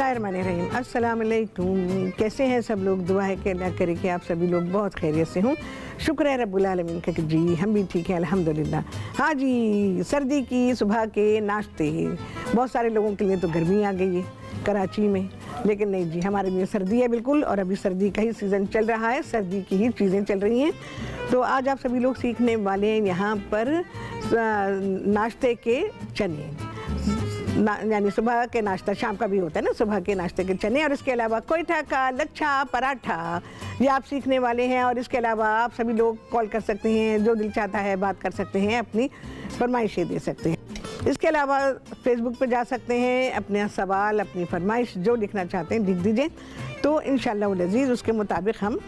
बिस्मिल्लाहिर्रहमानिर्रहीम। अस्सलाम वालेकुम। कैसे हैं सब लोग? दुआ है कि अल्लाह करे कि आप सभी लोग बहुत खैरियत से हों। शुक्र है रब्बुल आलमीन का कि जी हम भी ठीक हैं अल्हम्दुलिल्लाह। हाँ जी, सर्दी की सुबह के नाश्ते बहुत सारे लोगों के लिए तो गर्मी आ गई है कराची में, लेकिन नहीं जी, हमारे लिए सर्दी है बिल्कुल। और अभी सर्दी का ही सीज़न चल रहा है, सर्दी की ही चीज़ें चल रही हैं। तो आज आप सभी लोग सीखने वाले हैं यहाँ पर नाश्ते के चने, यानी सुबह के नाश्ता, शाम का भी होता है ना, सुबह के नाश्ते के चने। और इसके अलावा कोयठा का लच्छा पराठा ये आप सीखने वाले हैं। और इसके अलावा आप सभी लोग कॉल कर सकते हैं, जो दिल चाहता है बात कर सकते हैं, अपनी फरमाइशें दे सकते हैं। इसके अलावा फेसबुक पे जा सकते हैं, अपने सवाल, अपनी फरमाइश जो लिखना चाहते हैं लिख दीजिए, तो इंशाअल्लाह अज़ीज़ उसके मुताबिक हम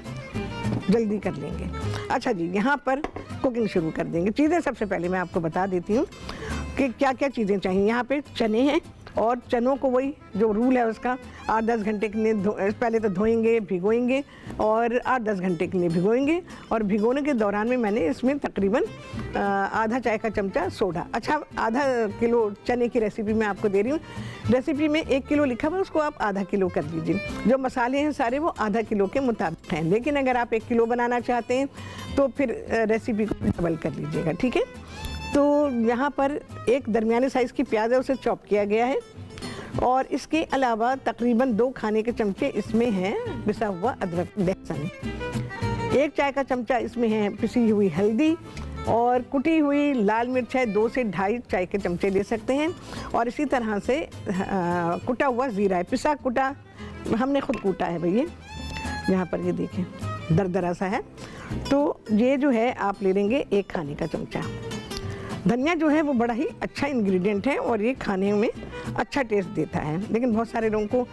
जल्दी कर लेंगे। अच्छा जी, यहाँ पर कुकिंग शुरू कर देंगे। चीज़ें सबसे पहले मैं आपको बता देती हूँ कि क्या क्या चीज़ें चाहिए। यहाँ पे चने हैं और चनों को वही जो रूल है उसका 8-10 घंटे के लिए पहले तो धोएंगे, भिगोएंगे और 8-10 घंटे के लिए भिगोएंगे। और भिगोने के दौरान में मैंने इसमें तकरीबन आधा चाय का चमचा सोडा, अच्छा आधा किलो चने की रेसिपी मैं आपको दे रही हूँ। रेसिपी में 1 किलो लिखा हुआ, उसको आप आधा किलो कर लीजिए। जो मसाले हैं सारे वो आधा किलो के मुताबिक हैं, लेकिन अगर आप 1 किलो बनाना चाहते हैं तो फिर रेसिपी को डबल कर लीजिएगा, ठीक है। तो यहाँ पर एक दरमियाने साइज़ की प्याज है, उसे चॉप किया गया है। और इसके अलावा तकरीबन 2 खाने के चमचे इसमें हैं पिसा हुआ अदरक लहसुन। 1 चाय का चमचा इसमें है पिसी हुई हल्दी। और कुटी हुई लाल मिर्च है, 2 से 2.5 चाय के चमचे ले सकते हैं। और इसी तरह से कुटा हुआ ज़ीरा है, पिसा कुटा, हमने खुद कूटा है भैया। यहाँ पर ये देखें दरदरा सा है। तो ये जो है आप ले लेंगे 1 खाने का चमचा। धनिया जो है वो बड़ा ही अच्छा इंग्रेडिएंट है और ये खाने में अच्छा टेस्ट देता है, लेकिन बहुत सारे लोगों को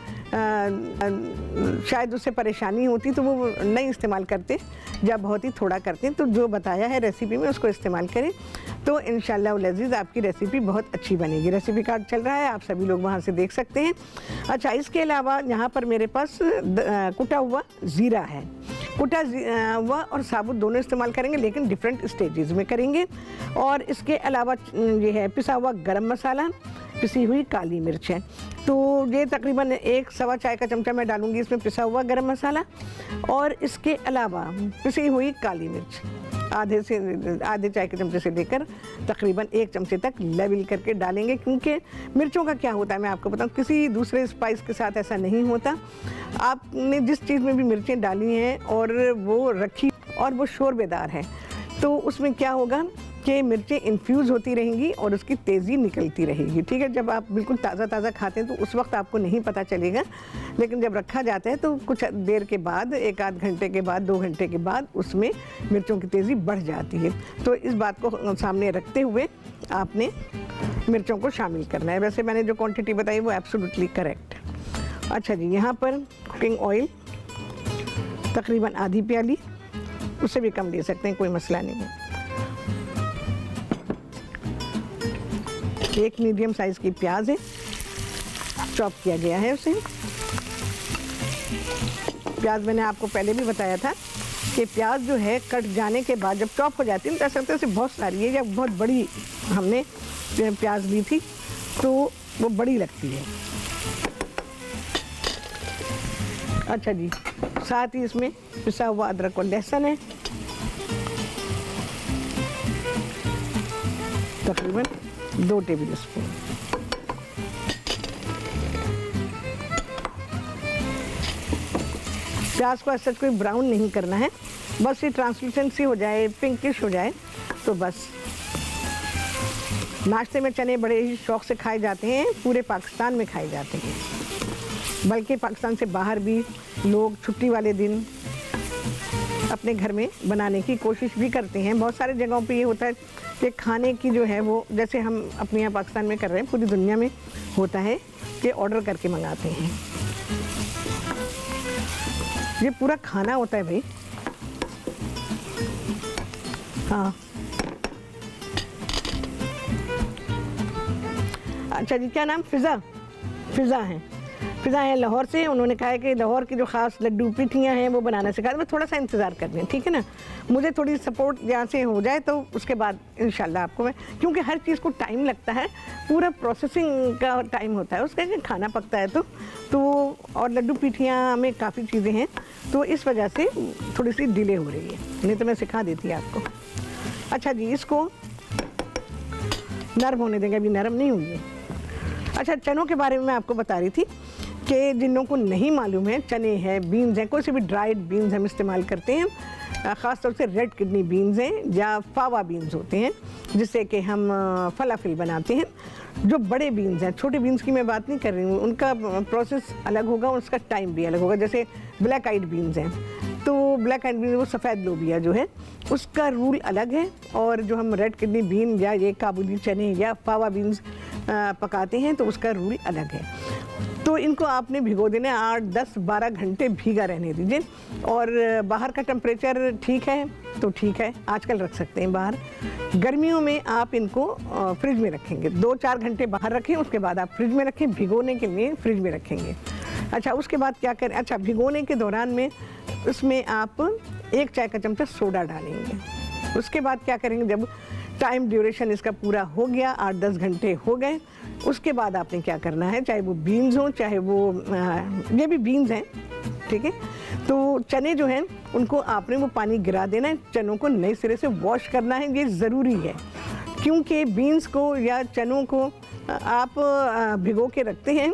शायद उससे परेशानी होती तो वो नहीं इस्तेमाल करते, या बहुत ही थोड़ा करते हैं। तो जो बताया है रेसिपी में उसको इस्तेमाल करें, तो इंशाअल्लाह अज़ीज़ आपकी रेसिपी बहुत अच्छी बनेगी। रेसिपी कार्ड चल रहा है, आप सभी लोग वहाँ से देख सकते हैं। अच्छा, इसके अलावा यहाँ पर मेरे पास कुटा हुआ ज़ीरा है। कुटा हुआ और साबुत दोनों इस्तेमाल करेंगे, लेकिन डिफरेंट स्टेजेस में करेंगे। और इसके अलावा ये है पिसा हुआ गरम मसाला, पिसी हुई काली मिर्च है। तो ये तकरीबन 1-1.25 चाय का चमचा मैं डालूंगी इसमें पिसा हुआ गरम मसाला। और इसके अलावा पिसी हुई काली मिर्च आधे चाय के चमचे से लेकर तकरीबन 1 चमचे तक लेवल करके डालेंगे, क्योंकि मिर्चों का क्या होता है मैं आपको बताऊं, किसी दूसरे स्पाइस के साथ ऐसा नहीं होता। आपने जिस चीज़ में भी मिर्चें डाली हैं और वो रखी और वो शोरबेदार है, तो उसमें क्या होगा कि मिर्चें इन्फ्यूज़ होती रहेंगी और उसकी तेज़ी निकलती रहेगी, ठीक है। जब आप बिल्कुल ताज़ा खाते हैं तो उस वक्त आपको नहीं पता चलेगा, लेकिन जब रखा जाता है तो कुछ देर के बाद, 1-8 घंटे के बाद, 2 घंटे के बाद उसमें मिर्चों की तेज़ी बढ़ जाती है। तो इस बात को सामने रखते हुए आपने मिर्चों को शामिल करना है। वैसे मैंने जो क्वान्टिटी बताई वो एब्सोल्युटली करेक्ट। अच्छा जी, यहाँ पर कुकिंग ऑयल तकरीबन आधी प्याली, उससे भी कम ले सकते हैं, कोई मसला नहीं है। 1 मीडियम साइज़ की प्याज है, चॉप किया गया है उसे। प्याज मैंने आपको पहले भी बताया था कि प्याज जो है कट जाने के बाद जब चॉप हो जाती है तो ऐसा लगता है उसे बहुत सारी है, या बहुत बड़ी हमने प्याज ली थी तो वो बड़ी लगती है। अच्छा जी, साथ ही इसमें पिसा हुआ अदरक और लहसुन है, तकरीबन 2 टेबल स्पून। प्याज को ऐसा कोई ब्राउन नहीं करना है, बस ये ट्रांसलूसेंसी हो जाए, पिंकिश हो जाए तो बस। नाश्ते में चने बड़े ही शौक़ से खाए जाते हैं, पूरे पाकिस्तान में खाए जाते हैं, बल्कि पाकिस्तान से बाहर भी लोग छुट्टी वाले दिन अपने घर में बनाने की कोशिश भी करते हैं। बहुत सारे जगहों पे ये होता है कि खाने की जो है वो, जैसे हम अपने यहाँ पाकिस्तान में कर रहे हैं, पूरी दुनिया में होता है कि ऑर्डर करके मंगाते हैं। ये पूरा खाना होता है भाई। हाँ, अच्छा जी, क्या नाम? फ़िज़ा है। फिजा हैं लाहौर से, उन्होंने कहा है कि लाहौर की जो ख़ास लड्डू पिठियाँ हैं वो बनाना सिखा। मैं थोड़ा सा इंतज़ार कर लें, ठीक है ना, मुझे थोड़ी सपोर्ट यहाँ से हो जाए तो उसके बाद इंशाल्लाह आपको मैं, क्योंकि हर चीज़ को टाइम लगता है, पूरा प्रोसेसिंग का टाइम होता है उसका, खाना पकता है तो और लड्डू पिठियाँ में काफ़ी चीज़ें हैं, तो इस वजह से थोड़ी सी डिले हो रही है, नहीं तो मैं सिखा देती आपको। अच्छा जी, इसको नरम होने देंगे, अभी नरम नहीं हुई है। अच्छा, चनों के बारे में मैं आपको बता रही थी कि जिन लोगों को नहीं मालूम है, चने हैं, बीन्स हैं, कोई से भी ड्राइड बीन्स हम इस्तेमाल करते हैं, ख़ास तौर से रेड किडनी बीन्स हैं या फावा बीन्स होते हैं जिससे कि हम फलाफिल बनाते हैं। जो बड़े बीन्स हैं, छोटे बीन्स की मैं बात नहीं कर रही हूँ, उनका प्रोसेस अलग होगा, उसका टाइम भी अलग होगा। जैसे ब्लैक आइड बीन्स हैं, तो ब्लैक आइड बीन्स वो सफ़ेद लोबिया जो है उसका रूल अलग है, और जो हम रेड किडनी बीन या ये काबुली चने या फावा बीन्स पकाते हैं तो उसका रूल अलग है। तो इनको आपने भिगो देना, 8, 10, 12 घंटे भीगा रहने दीजिए। और बाहर का टेम्परेचर ठीक है तो ठीक है, आजकल रख सकते हैं बाहर। गर्मियों में आप इनको फ्रिज में रखेंगे, 2-4 घंटे बाहर रखें, उसके बाद आप फ्रिज में रखें, भिगोने के लिए फ्रिज में रखेंगे। अच्छा, उसके बाद क्या करें, अच्छा भिगोने के दौरान में उसमें आप 1 चाय का चमचा सोडा डालेंगे। उसके बाद क्या करेंगे, जब टाइम ड्यूरेशन इसका पूरा हो गया, 8-10 घंटे हो गए, उसके बाद आपने क्या करना है, चाहे वो बीन्स हो चाहे वो ये भी बीन्स हैं, ठीक है, तो चने जो हैं उनको आपने वो पानी गिरा देना है, चनों को नए सिरे से वॉश करना है, ये ज़रूरी है, क्योंकि बीन्स को या चनों को आप भिगो के रखते हैं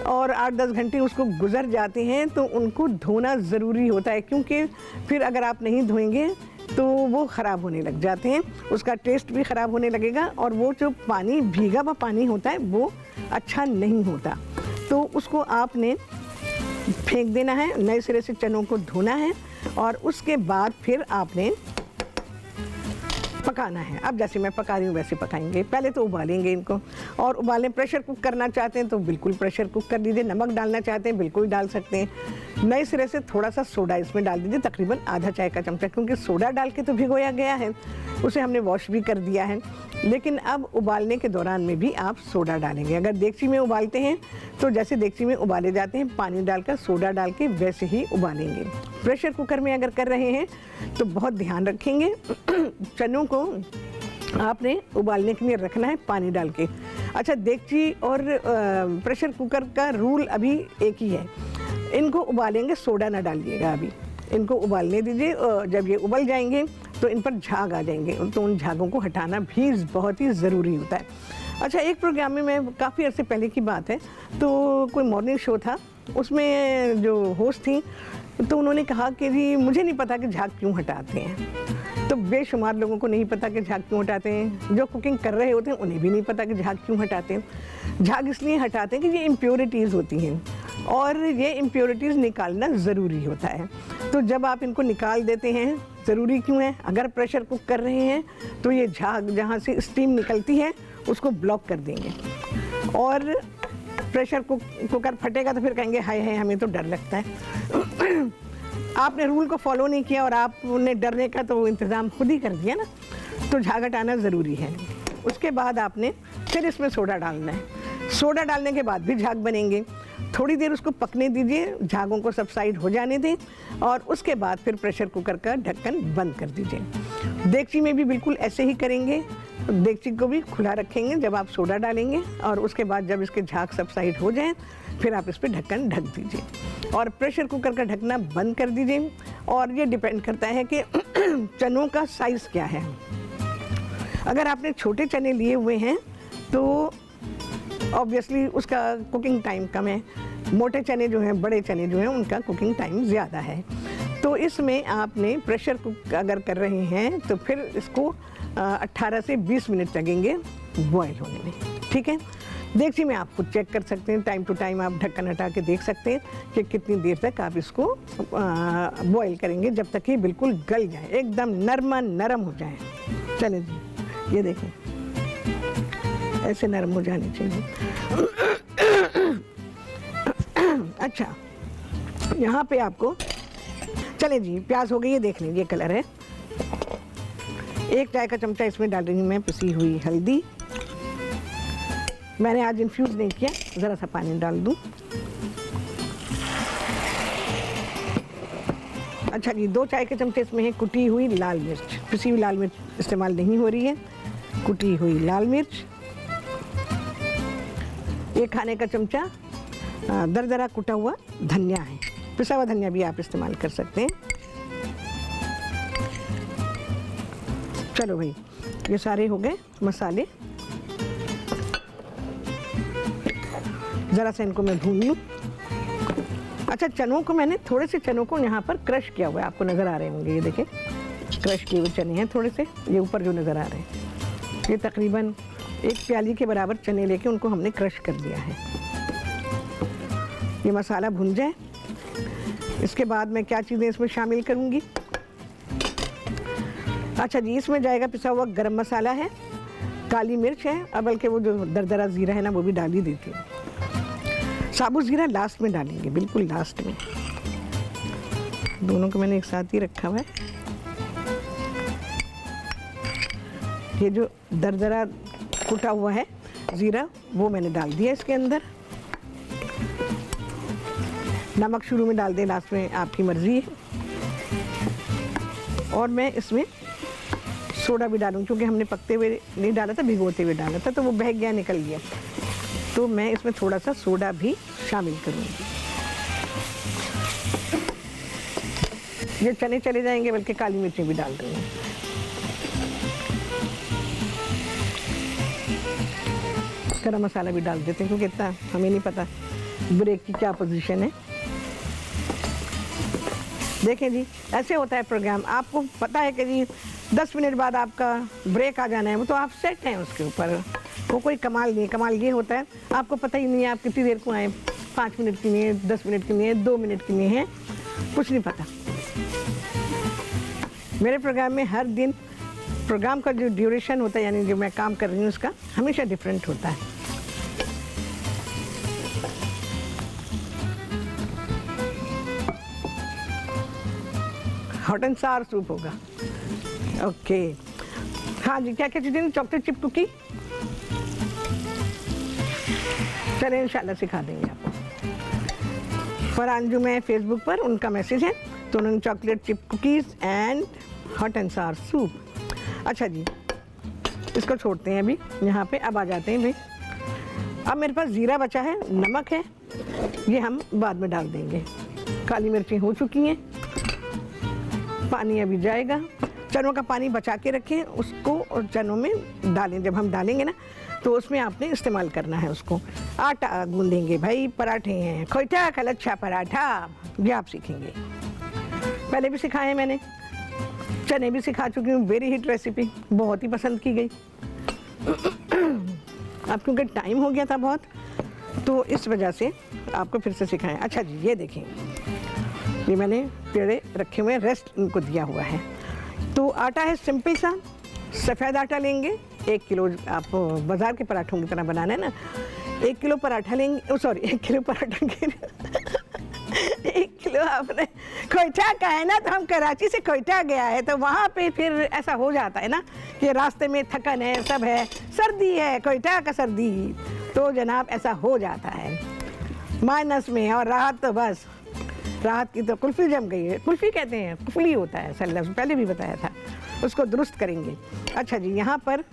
और 8-10 घंटे उसको गुजर जाते हैं तो उनको धोना ज़रूरी होता है, क्योंकि फिर अगर आप नहीं धोएंगे तो वो ख़राब होने लग जाते हैं, उसका टेस्ट भी ख़राब होने लगेगा, और वो जो पानी भीगा हुआ पानी होता है वो अच्छा नहीं होता। तो उसको आपने फेंक देना है, नए सिरे से चनों को धोना है, और उसके बाद फिर आपने पकाना है। अब जैसे मैं पका रही हूँ वैसे पकाएंगे। पहले तो उबालेंगे इनको, और उबालें, प्रेशर कुक करना चाहते हैं तो बिल्कुल प्रेशर कुक कर दीजिए, नमक डालना चाहते हैं बिल्कुल डाल सकते हैं। नए सिरे से थोड़ा सा सोडा इसमें डाल दीजिए, तकरीबन आधा चाय का चमचा, क्योंकि सोडा डाल के तो भिगोया गया है, उसे हमने वॉश भी कर दिया है। लेकिन अब उबालने के दौरान में भी आप सोडा डालेंगे। अगर देगची में उबालते हैं तो जैसे देगची में उबाले जाते हैं, पानी डालकर सोडा डाल के वैसे ही उबालेंगे। प्रेशर कुकर में अगर कर रहे हैं तो बहुत ध्यान रखेंगे, चनों को आपने उबालने के लिए रखना है पानी डाल के। अच्छा, देगची और प्रेशर कुकर का रूल अभी एक ही है, इनको उबालेंगे, सोडा ना डालिएगा, अभी इनको उबालने दीजिए। जब ये उबल जाएंगे तो इन पर झाग आ जाएंगे, तो उन झागों को हटाना भी बहुत ही ज़रूरी होता है। अच्छा, एक प्रोग्राम में, मैं काफ़ी अर्से पहले की बात है, तो कोई मॉर्निंग शो था, उसमें जो होस्ट थी तो उन्होंने कहा कि जी मुझे नहीं पता कि झाग क्यों हटाते हैं। तो बेशुमार लोगों को नहीं पता कि झाग क्यों हटाते हैं, जो कुकिंग कर रहे होते हैं उन्हें भी नहीं पता कि झाग क्यों हटाते हैं। झाग इसलिए हटाते हैं कि ये इम्प्योरिटीज़ होती हैं, और ये इम्प्योरिटीज़ निकालना ज़रूरी होता है। तो जब आप इनको निकाल देते हैं, ज़रूरी क्यों है, अगर प्रेशर कुक कर रहे हैं तो ये झाग जहाँ से स्टीम निकलती है उसको ब्लॉक कर देंगे, और प्रेशर कुकर फटेगा तो फिर कहेंगे हाय हाय हमें तो डर लगता है। आपने रूल को फॉलो नहीं किया और आपने डरने का तो इंतज़ाम खुद ही कर दिया ना, तो झाग हटाना ज़रूरी है। उसके बाद आपने फिर इसमें सोडा डालना है, सोडा डालने के बाद भी झाग बनेंगे। थोड़ी देर उसको पकने दीजिए, झागों को सबसाइड हो जाने दें, और उसके बाद फिर प्रेशर कुकर का ढक्कन बंद कर दीजिए। देगची में भी बिल्कुल ऐसे ही करेंगे, देगची को भी खुला रखेंगे जब आप सोडा डालेंगे, और उसके बाद जब इसके झाग सबसाइड हो जाएं फिर आप इस पर ढक्कन ढक दीजिए और प्रेशर कुकर का ढकना बंद कर दीजिए। और ये डिपेंड करता है कि चनों का साइज़ क्या है। अगर आपने छोटे चने लिए हुए हैं तो ऑब्वियसली उसका कुकिंग टाइम कम है, मोटे चने जो हैं, बड़े चने जो हैं, उनका कुकिंग टाइम ज़्यादा है। तो इसमें आपने प्रेशर कुक अगर कर रहे हैं तो फिर इसको 18 से 20 मिनट लगेंगे बॉयल होने में, ठीक है। देगची में आप खुद चेक कर सकते हैं, टाइम टू टाइम आप ढक्कन हटा के देख सकते हैं कि कितनी देर तक आप इसको बॉयल करेंगे, जब तक ये बिल्कुल गल जाए, एकदम नरम हो जाए। चलें जी, ये देखें ऐसे नरम हो जाने चाहिए। अच्छा, यहाँ पे आपको, चलें जी, प्याज हो गई है, देख लीजिए कलर है। 1 चाय का चमचा इसमें डाल रही हूँ मैं पिसी हुई हल्दी। मैंने आज इन्फ्यूज़ नहीं किया, ज़रा सा पानी डाल दूँ। अच्छा जी, 2 चाय के चमचे इसमें है कुटी हुई लाल मिर्च, पिसी हुई लाल मिर्च इस्तेमाल नहीं हो रही है, कुटी हुई लाल मिर्च। 1 खाने का चमचा दरदरा कुटा हुआ धनिया है, पिसा हुआ धनिया भी आप इस्तेमाल कर सकते हैं। चलो भाई, ये सारे हो गए मसाले। ज़रा सा इनको मैं भून लूँ। अच्छा, चनों को मैंने थोड़े से चनों को यहाँ पर क्रश किया हुआ है, आपको नज़र आ रहे होंगे, ये देखें क्रश किए हुए चने हैं थोड़े से, ये ऊपर जो नज़र आ रहे हैं। ये तकरीबन 1 प्याली के बराबर चने लेके उनको हमने क्रश कर दिया है। ये मसाला भुन जाए, इसके बाद मैं क्या चीज़ें इसमें शामिल करूँगी। अच्छा जी, इसमें जाएगा पिसा हुआ गरम मसाला है, काली मिर्च है, अब बल्कि वो जो दरदरा ज़ीरा है ना वो भी डाल ही देती हूँ। साबुत ज़ीरा लास्ट में डालेंगे, बिल्कुल लास्ट में। दोनों को मैंने एक साथ ही रखा हुआ है। ये जो दरदरा कुटा हुआ है ज़ीरा वो मैंने डाल दिया इसके अंदर। नमक शुरू में डाल दें, लास्ट में आपकी मर्ज़ी है। और मैं इसमें सोडा भी डालूँ, क्योंकि हमने पकते हुए नहीं डाला था, भिगोते हुए डाला था, तो वो बह गया, निकल गया, तो मैं इसमें थोड़ा सा सोडा भी शामिल करूँगी। ये चने चले जाएंगे, बल्कि काली मिर्चें भी डाल दूँगी। गरम मसाला भी डाल देते हैं, क्योंकि इतना हमें नहीं पता ब्रेक की क्या पोजीशन है। देखें जी, ऐसे होता है प्रोग्राम, आपको पता है कि जी 10 मिनट बाद आपका ब्रेक आ जाना है, वो तो आप सेट हैं उसके ऊपर, वो कोई कमाल नहीं है। कमाल ये होता है आपको पता ही नहीं है आप कितनी देर को आए, 5 मिनट के लिए, 10 मिनट के लिए, 2 मिनट के लिए हैं, कुछ नहीं पता। मेरे प्रोग्राम में हर दिन प्रोग्राम का जो ड्यूरेशन होता है, यानी जो मैं काम कर रही हूँ उसका हमेशा डिफरेंट होता है। हॉट एंड सावर सूप होगा। ओके, हाँ जी, क्या क्या चीज़ें, चॉकलेट चिप कुकी, चलिए इंशाल्लाह सिखा देंगे आपको। फरहान जो मैं फेसबुक पर उनका मैसेज है, तो उन्होंने chocolate chip cookies and hot and Sawar soup. अच्छा जी, इसको छोड़ते हैं अभी यहाँ पे। अब आ जाते हैं भाई, अब मेरे पास ज़ीरा बचा है, नमक है, ये हम बाद में डाल देंगे। काली मिर्चें हो चुकी हैं, पानी अभी जाएगा। चनों का पानी बचा के रखें उसको, और चनों में डालें। जब हम डालेंगे ना तो उसमें आपने इस्तेमाल करना है उसको। आटा गूंदेंगे भाई, पराठे हैं, खोइठा का लच्छा पराठा, ये आप सीखेंगे। पहले भी सिखाए मैंने, चने भी सिखा चुकी हूँ, वेरी हिट रेसिपी, बहुत ही पसंद की गई। अब क्योंकि टाइम हो गया था बहुत, तो इस वजह से आपको फिर से सिखाएं। अच्छा जी, ये देखें, ये मैंने पेड़े रखे हुए, रेस्ट इनको दिया हुआ है। तो आटा है सिंपल सा, सफ़ेद आटा लेंगे। 1 किलो, आप बाज़ार के पराठों की तरह बनाना है ना, 1 किलो पराठा लेंगे, सॉरी 1 किलो पराठा के 1 किलो आपने खोइठा का है ना, तो हम कराची से खोइठा गया है, तो वहाँ पे फिर ऐसा हो जाता है ना कि रास्ते में थकन है, सब है, सर्दी है, खोइठा का सर्दी, तो जनाब ऐसा हो जाता है माइनस में। और राहत तो बस, राहत की तो कुल्फ़ी जम गई है। कुल्फ़ी कहते हैं, कुफली होता है, असल लफ्ज़ पहले भी बताया था, उसको दुरुस्त करेंगे। अच्छा जी, यहाँ पर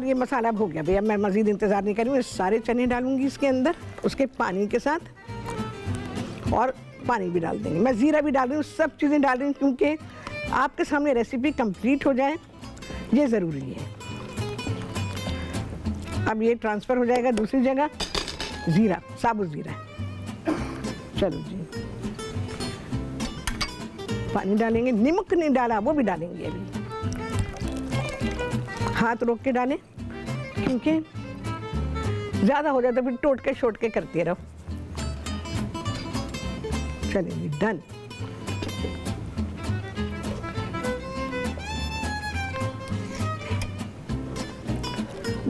ये मसाला हो गया भैया, मैं मज़ीद इंतज़ार नहीं करूँगी, सारे चने डालूँगी इसके अंदर, उसके पानी के साथ, और पानी भी डाल देंगे। मैं ज़ीरा भी डाल रही हूँ, सब चीज़ें डाल रही हूँ, क्योंकि आपके सामने रेसिपी कंप्लीट हो जाए, ये ज़रूरी है। अब ये ट्रांसफ़र हो जाएगा दूसरी जगह, ज़ीरा, साबुत ज़ीरा। चलो जी, पानी डालेंगे, नमक नहीं डाला वो भी डालेंगे अभी। हाथ रोक के डालें, क्योंकि ज़्यादा हो जाता है फिर टोटके शोटके करते रहो। चलिए जी, डन।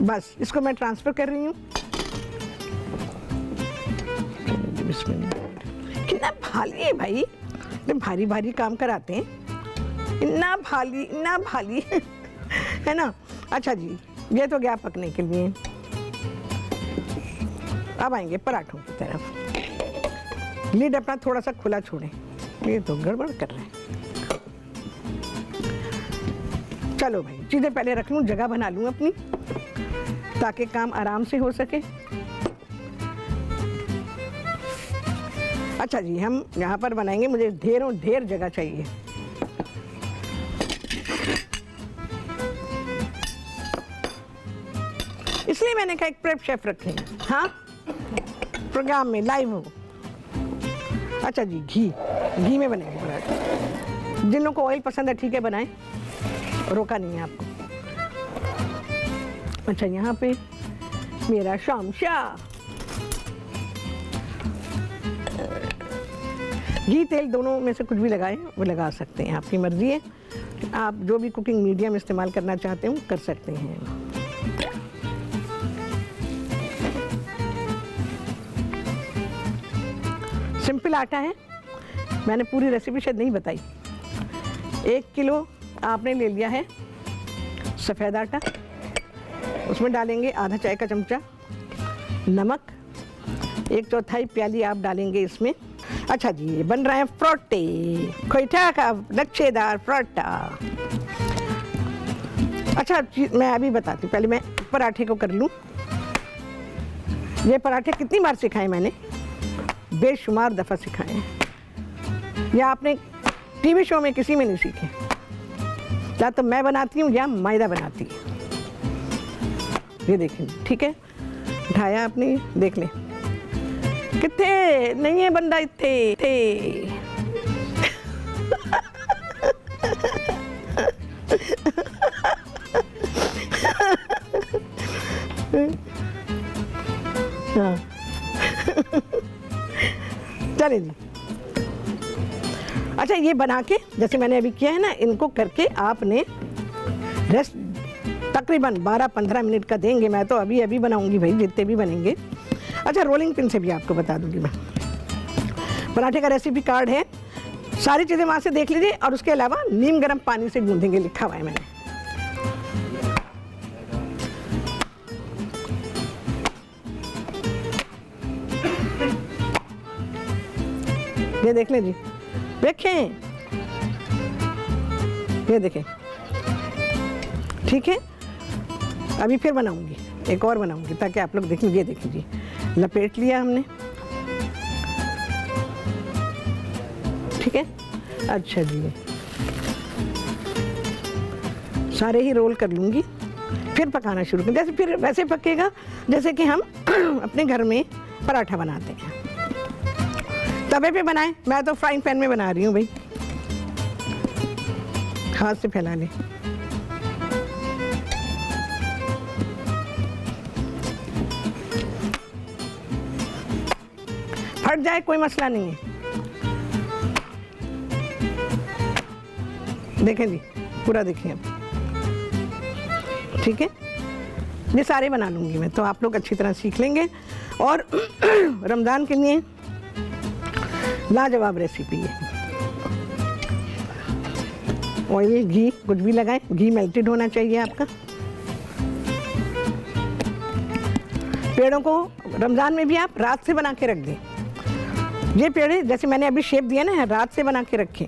बस इसको मैं ट्रांसफ़र कर रही हूँ। कितना भारी है भाई, इतने भारी भारी काम कराते हैं, इतना भारी है ना। अच्छा जी, ये तो गया पकने के लिए। अब आएंगे पराठों की तरफ। लिड अपना थोड़ा सा खुला छोड़ें, ये तो गड़बड़ कर रहे हैं। चलो भाई, चीज़ें पहले रख लूँ, जगह बना लूँ अपनी, ताकि काम आराम से हो सके। अच्छा जी, हम यहाँ पर बनाएंगे, मुझे ढेर जगह चाहिए। इसलिए मैंने कहा एक प्रेप शेफ रखें, हाँ, प्रोग्राम में लाइव हो। अच्छा जी, घी में बनेंगे पराठे। जिन लोगों को ऑयल पसंद है ठीक है बनाएं, रोका नहीं है आपको। अच्छा, यहाँ पे मेरा शामशा, घी तेल दोनों में से कुछ भी लगाएं, वो लगा सकते हैं, आपकी मर्जी है। आप जो भी कुकिंग मीडियम इस्तेमाल करना चाहते हो कर सकते हैं। सिंपल आटा है, मैंने पूरी रेसिपी शायद नहीं बताई। 1 किलो आपने ले लिया है सफ़ेद आटा, उसमें डालेंगे आधा चाय का चमचा नमक, 1/4 प्याली आप डालेंगे इसमें। अच्छा जी, ये बन रहा है पराठे, खोइठा का लच्छेदार पराठा। अच्छा, मैं अभी बताती हूँ, पहले मैं पराठे को कर लूँ। ये पराठे कितनी बार सिखाए मैंने, बेशुमार दफ़ा सिखाए हैं। या आपने टीवी शो में किसी में नहीं सीखे, या तो मैं बनाती हूँ या मैदा बनाती है। ये देखें, ठीक है, उठाया आपने, देख लें कितने नहीं है बंदा इतने थे। हाँ चले जी। अच्छा, ये बना के जैसे मैंने अभी किया है ना, इनको करके आपने रेस्ट तकरीबन 12-15 मिनट का देंगे। मैं तो अभी बनाऊंगी भाई, जितने भी बनेंगे। अच्छा, रोलिंग पिन से भी आपको बता दूंगी मैं, पराठे का रेसिपी कार्ड है, सारी चीज़ें वहाँ से देख लीजिए। और उसके अलावा नीम गर्म पानी से गूंदेंगे, लिखा हुआ है मैंने। ये देख लें जी, देखें, ये देखें, ठीक है। अभी फिर बनाऊंगी, एक और बनाऊंगी ताकि आप लोग देखें। ये देखें जी, लपेट लिया हमने, ठीक है। अच्छा जी, सारे ही रोल कर लूँगी, फिर पकाना शुरू कर, जैसे फिर वैसे पकेगा जैसे कि हम अपने घर में पराठा बनाते हैं। तवे पे बनाएं, मैं तो फ्राइंग पैन में बना रही हूँ भाई, हाथ से फैला लें। फट जाए कोई मसला नहीं है। देखें जी, पूरा देखें अब, ठीक है। ये सारे बना लूँगी मैं, तो आप लोग अच्छी तरह सीख लेंगे। और रमज़ान के लिए लाजवाब रेसिपी है। ऑयल, घी कुछ भी लगाएं, घी मेल्टेड होना चाहिए आपका। पेड़ों को रमज़ान में भी आप रात से बना के रख दें। ये पेड़े जैसे मैंने अभी शेप दिया ना, रात से बना के रखें,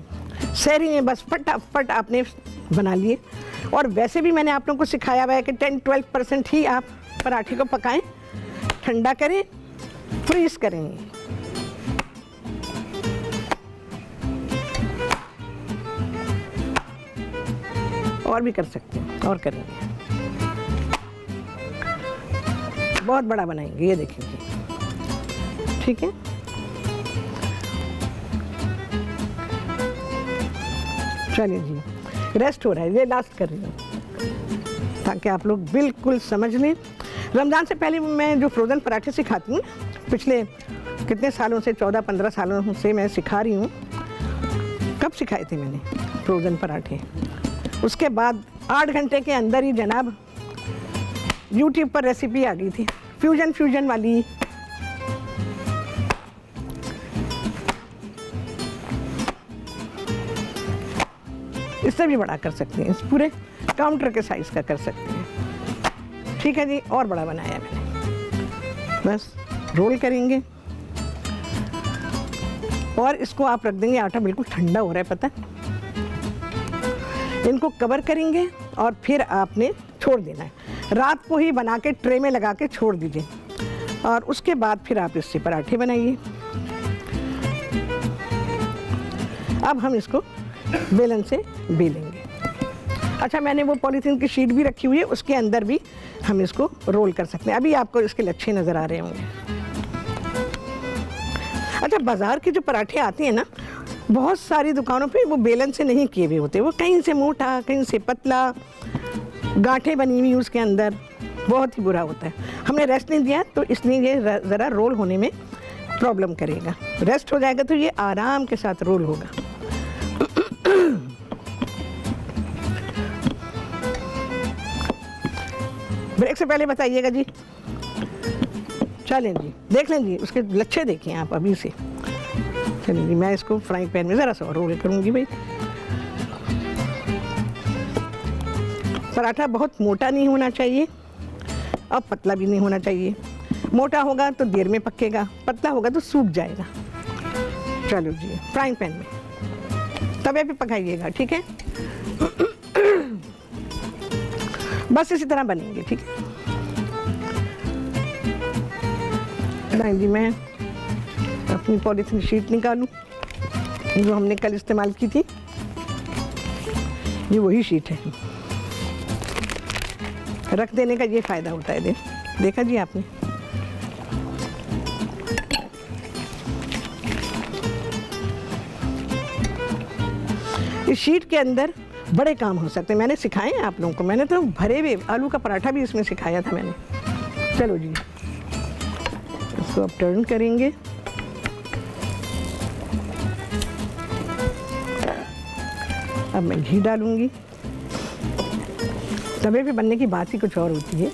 सहरी में बस फटाफट आपने बना लिए। और वैसे भी मैंने आप लोगों को सिखाया हुआ है कि 10-12% ही आप पराठे को पकाएं, ठंडा करें, फ्रीज करें। और भी कर सकते हैं, और करेंगे, बहुत बड़ा बनाएंगे। ये देखेंगे, ठीक है। चलिए जी, रेस्ट हो रहा है, ये लास्ट कर रही हूँ ताकि आप लोग बिल्कुल समझ लें। रमज़ान से पहले मैं जो फ्रोज़न पराठे सिखाती हूँ, पिछले कितने सालों से, 14-15 सालों से मैं सिखा रही हूँ। कब सिखाए थे मैंने फ्रोज़न पराठे? उसके बाद 8 घंटे के अंदर ही जनाब यूट्यूब पर रेसिपी आ गई थी, फ्यूजन वाली। इससे भी बड़ा कर सकते हैं, इस पूरे काउंटर के साइज़ का कर सकते हैं, ठीक है जी। और बड़ा बनाया मैंने, बस रोल करेंगे। और इसको आप रख देंगे, आटा बिल्कुल ठंडा हो रहा है पता है। इनको कवर करेंगे और फिर आपने छोड़ देना है। रात को ही बना के ट्रे में लगा के छोड़ दीजिए और उसके बाद फिर आप इससे पराठे बनाइए। अब हम इसको बेलन से बेलेंगे। अच्छा, मैंने वो पॉलीथीन की शीट भी रखी हुई है, उसके अंदर भी हम इसको रोल कर सकते हैं। अभी आपको इसके लच्छे नज़र आ रहे होंगे। अच्छा, बाज़ार के जो पराठे आते हैं ना, बहुत सारी दुकानों पे वो बेलन से नहीं किए हुए होते, वो कहीं से मोटा कहीं से पतला, गांठें बनी हुई उसके अंदर, बहुत ही बुरा होता है। हमने रेस्ट नहीं दिया तो इसलिए ये ज़रा रोल होने में प्रॉब्लम करेगा। रेस्ट हो जाएगा तो ये आराम के साथ रोल होगा। ब्रेक से पहले बताइएगा जी। चलें जी, देख लें जी, उसके लच्छे देखें आप अभी से। चलिए जी, मैं इसको फ्राइंग पैन में ज़रा सा रोल करूँगी भाई। पराठा बहुत मोटा नहीं होना चाहिए और पतला भी नहीं होना चाहिए। मोटा होगा तो देर में पकेगा, पतला होगा तो सूख जाएगा। चलो जी, फ्राइंग पैन में तवे पे पकाइएगा, ठीक है। बस इसी तरह बनेंगे, ठीक है। नहीं जी, मैं अपनी पॉलीथीन शीट निकालूं जो हमने कल इस्तेमाल की थी। ये वही शीट है। रख देने का ये फ़ायदा होता है। देखा जी आपने। इस शीट के अंदर बड़े काम हो सकते हैं। मैंने सिखाए हैं आप लोगों को। मैंने तो भरे हुए आलू का पराठा भी इसमें सिखाया था मैंने। चलो जी, इसको अब टर्न करेंगे। अब मैं घी डालूंगी। तवे पे बनने की बात ही कुछ और होती है।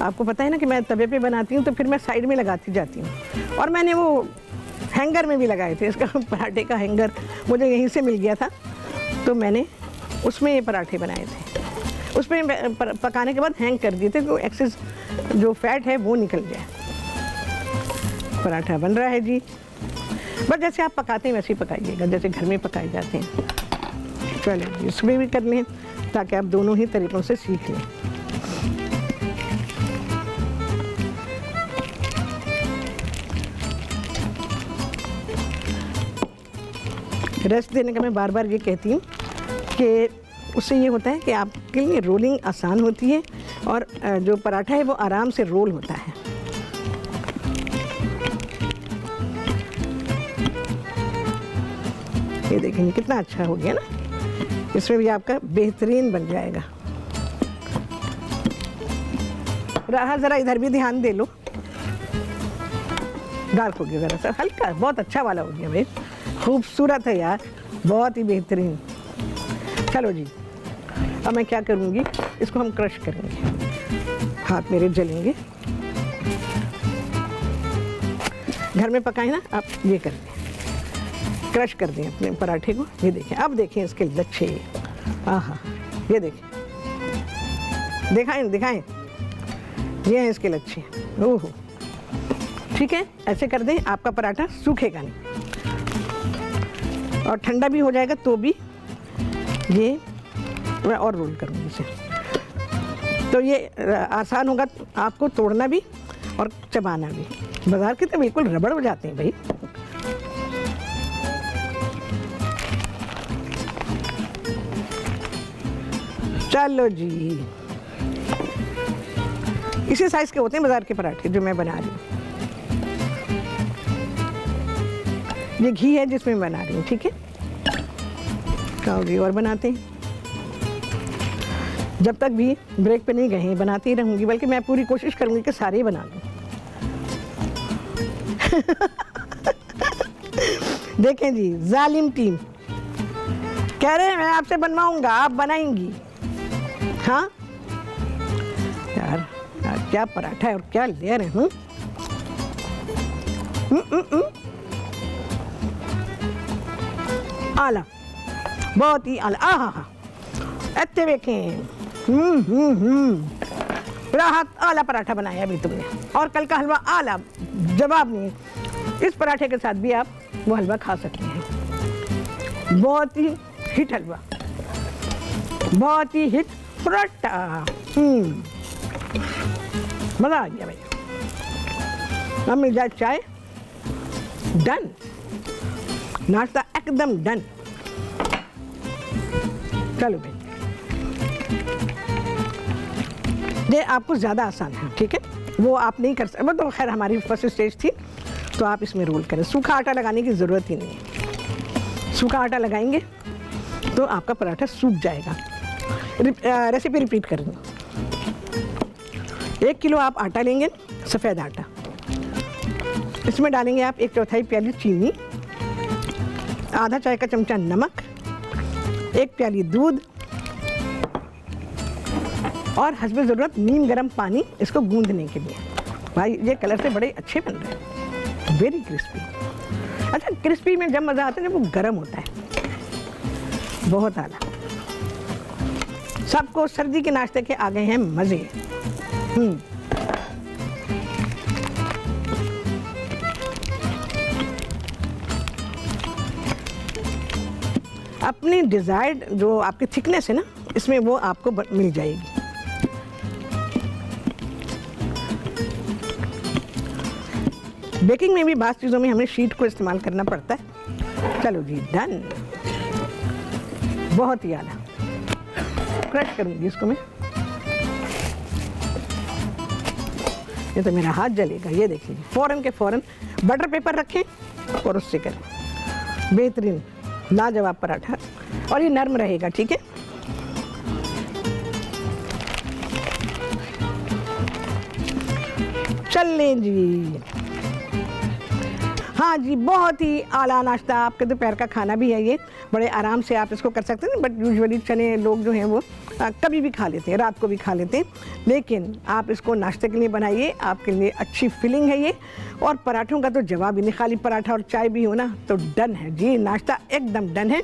आपको पता है ना कि मैं तवे पे बनाती हूँ तो फिर मैं साइड में लगाती जाती हूँ। और मैंने वो हैंगर में भी लगाए थे। इसका पराठे का हैंगर मुझे यहीं से मिल गया था, तो मैंने उसमें ये पराठे बनाए थे। उसमें पकाने के बाद हैंग कर दिए थे तो एक्सेस जो फैट है वो निकल जाए। पराठा बन रहा है जी। बस जैसे आप पकाते हैं वैसे ही पकाइएगा, जैसे घर में पकाए जाते हैं। चलिए इसमें भी कर लें ताकि आप दोनों ही तरीक़ों से सीख लें। रेस्ट देने का मैं बार बार ये कहती हूँ कि उससे ये होता है कि आपके लिए रोलिंग आसान होती है और जो पराठा है वो आराम से रोल होता है। ये देखेंगे कितना अच्छा हो गया ना। इसमें भी आपका बेहतरीन बन जाएगा। रहा ज़रा इधर भी ध्यान दे लो। डार्क हो गया ज़रा सा, हल्का, बहुत अच्छा वाला हो गया भाई। खूबसूरत है यार, बहुत ही बेहतरीन। चलो जी, अब मैं क्या करूँगी, इसको हम क्रश करेंगे। हाथ मेरे जलेंगे। घर में पकाए ना आप, ये कर दें, क्रश कर दें अपने पराठे को। ये देखें, अब देखें इसके लच्छे। आहा, ये देखें, दिखाएं, ये हैं इसके लच्छे। ओहो, ठीक है, ऐसे कर दें, आपका पराठा सूखेगा नहीं और ठंडा भी हो जाएगा। तो भी ये मैं और रोल करूँगी इसे, तो ये आसान होगा आपको तोड़ना भी और चबाना भी। बाज़ार के तो बिल्कुल रबड़ हो जाते हैं भाई। चलो जी, इसी साइज़ के होते हैं बाज़ार के पराठे जो मैं बना रही हूँ। ये घी है जिसमें मैं बना रही हूँ, ठीक है। खाओगी और बनाते हैं। जब तक भी ब्रेक पे नहीं गए बनाती ही रहूँगी, बल्कि मैं पूरी कोशिश करूँगी कि सारे ही बना लूँ। देखें जी, जालिम टीम कह रहे हैं मैं आपसे बनवाऊँगा, आप बनाएंगी। हाँ यार, क्या पराठा है और क्या लेयर है। आला, बहुत ही आला। आहा, अच्छे देखें। राहत आला पराठा बनाया अभी तुमने, और कल का हलवा आला, जवाब नहीं। इस पराठे के साथ भी आप वो हलवा खा सकते हैं। बहुत ही हिट हलवा, बहुत ही हिट पराठा। मज़ा आ गया भैया। अब मिल जाए चाय, डन, नाश्ता एकदम डन। चलो भाई, ये आपको ज़्यादा आसान है, ठीक है, वो आप नहीं कर सकते, वो तो खैर हमारी फर्स्ट स्टेज थी, तो आप इसमें रोल करें। सूखा आटा लगाने की ज़रूरत ही नहीं है। सूखा आटा लगाएंगे तो आपका पराठा सूख जाएगा। रेसिपी रिपीट करेंगे। 1 किलो आप आटा लेंगे, सफ़ेद आटा, इसमें डालेंगे आप 1/4 प्याली चीनी, आधा चाय का चमचा नमक, 1 प्याली दूध और हस्बे ज़रूरत नीम गर्म पानी इसको गूंदने के लिए। भाई ये कलर से बड़े अच्छे बन रहे हैं, वेरी क्रिस्पी। अच्छा, क्रिस्पी में जब मज़ा आता है जब वो गर्म होता है, बहुत आला। सबको सर्दी के नाश्ते के आ गए हैं मज़े। अपनी डिज़ायर्ड जो आपकी थिकनेस है ना, इसमें वो आपको मिल जाएगी। बेकिंग में भी बात चीज़ों में हमें शीट को इस्तेमाल करना पड़ता है। चलो जी, डन, बहुत ही आला। क्रश करूँगी इसको मैं, ये तो मेरा हाथ जलेगा। ये देखिए, फ़ौरन के फ़ौरन बटर पेपर रखें और उससे करें। बेहतरीन लाजवाब पराठा, और ये नरम रहेगा, ठीक है। चल लें जी। हाँ जी, बहुत ही आला नाश्ता, आपके दोपहर का खाना भी है ये। बड़े आराम से आप इसको कर सकते हैं, बट यूजुअली चने लोग जो हैं वो कभी भी खा लेते हैं, रात को भी खा लेते हैं, लेकिन आप इसको नाश्ते के लिए बनाइए, आपके लिए अच्छी फीलिंग है ये। और पराठों का तो जवाब ही नहीं, खाली पराठा और चाय भी हो ना तो डन है जी, नाश्ता एकदम डन है।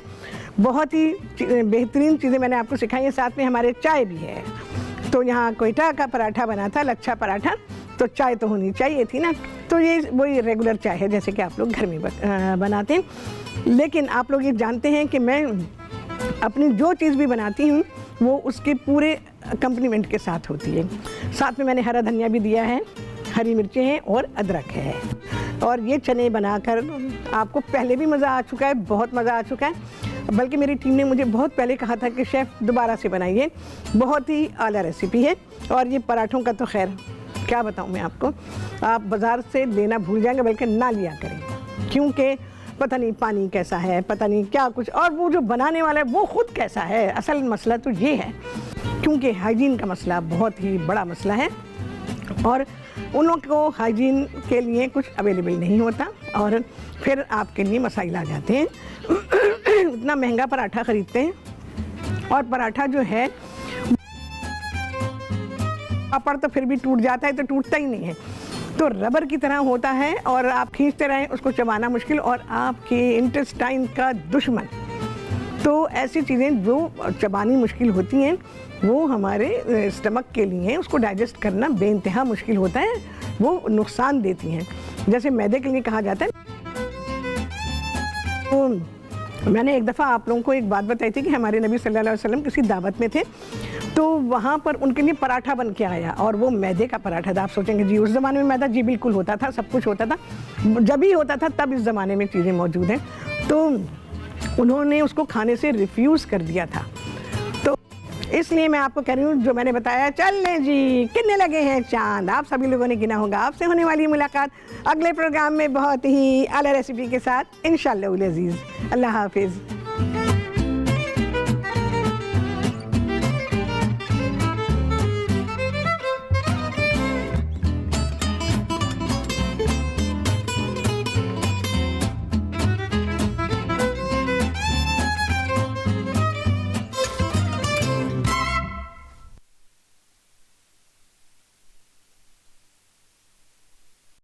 बहुत ही बेहतरीन चीज़ें मैंने आपको सिखाई हैं, साथ में हमारे चाय भी है। तो यहाँ कोयटा का पराठा बना था, लच्छा पराठा, तो चाय तो होनी चाहिए थी ना। तो ये वही रेगुलर चाय है जैसे कि आप लोग घर में बनाते हैं। लेकिन आप लोग ये जानते हैं कि मैं अपनी जो चीज़ भी बनाती हूँ वो उसके पूरे कंप्लीमेंट के साथ होती है। साथ में मैंने हरा धनिया भी दिया है, हरी मिर्चें हैं और अदरक है। और ये चने बनाकर आपको पहले भी मज़ा आ चुका है, बहुत मज़ा आ चुका है। बल्कि मेरी टीम ने मुझे बहुत पहले कहा था कि शेफ़ दोबारा से बनाइए, बहुत ही आला रेसिपी है। और ये पराठों का तो खैर क्या बताऊँ मैं आपको, आप बाज़ार से लेना भूल जाएंगे, बल्कि ना लिया करें, क्योंकि पता नहीं पानी कैसा है, पता नहीं क्या कुछ, और वो जो बनाने वाला है वो खुद कैसा है। असल मसला तो ये है, क्योंकि हाइजीन का मसला बहुत ही बड़ा मसला है और उन लोगों को हाइजीन के लिए कुछ अवेलेबल नहीं होता और फिर आपके लिए मसाइल आ जाते हैं। इतना महंगा पराठा ख़रीदते हैं और पराठा जो है पापड़ तो फिर भी टूट जाता है, तो टूटता ही नहीं है, तो रबर की तरह होता है और आप खींचते रहें, उसको चबाना मुश्किल और आपके इंटेस्टाइन का दुश्मन। तो ऐसी चीज़ें जो चबानी मुश्किल होती हैं वो हमारे स्टमक के लिए उसको डाइजेस्ट करना बेइंतहा मुश्किल होता है, वो नुकसान देती हैं। जैसे मैदे के लिए कहा जाता है। तो मैंने एक दफ़ा आप लोगों को एक बात बताई थी कि हमारे नबी सल्लल्लाहु अलैहि वसल्लम किसी दावत में थे, तो वहाँ पर उनके लिए पराठा बन के आया और वो मैदे का पराठा था। आप सोचेंगे जी उस ज़माने में मैदा, जी बिल्कुल होता था, सब कुछ होता था, जब भी होता था तब इस ज़माने में चीज़ें मौजूद हैं। तो उन्होंने उसको खाने से रिफ्यूज़ कर दिया था। तो इसलिए मैं आपको कह रही हूँ, जो मैंने बताया, चल लें जी कितने लगे हैं चांद, आप सभी लोगों ने गिना होगा। आपसे होने वाली मुलाकात अगले प्रोग्राम में बहुत ही आला रेसिपी के साथ इंशाअल्लाह उल अज़ीज़। अल्लाह हाफिज़।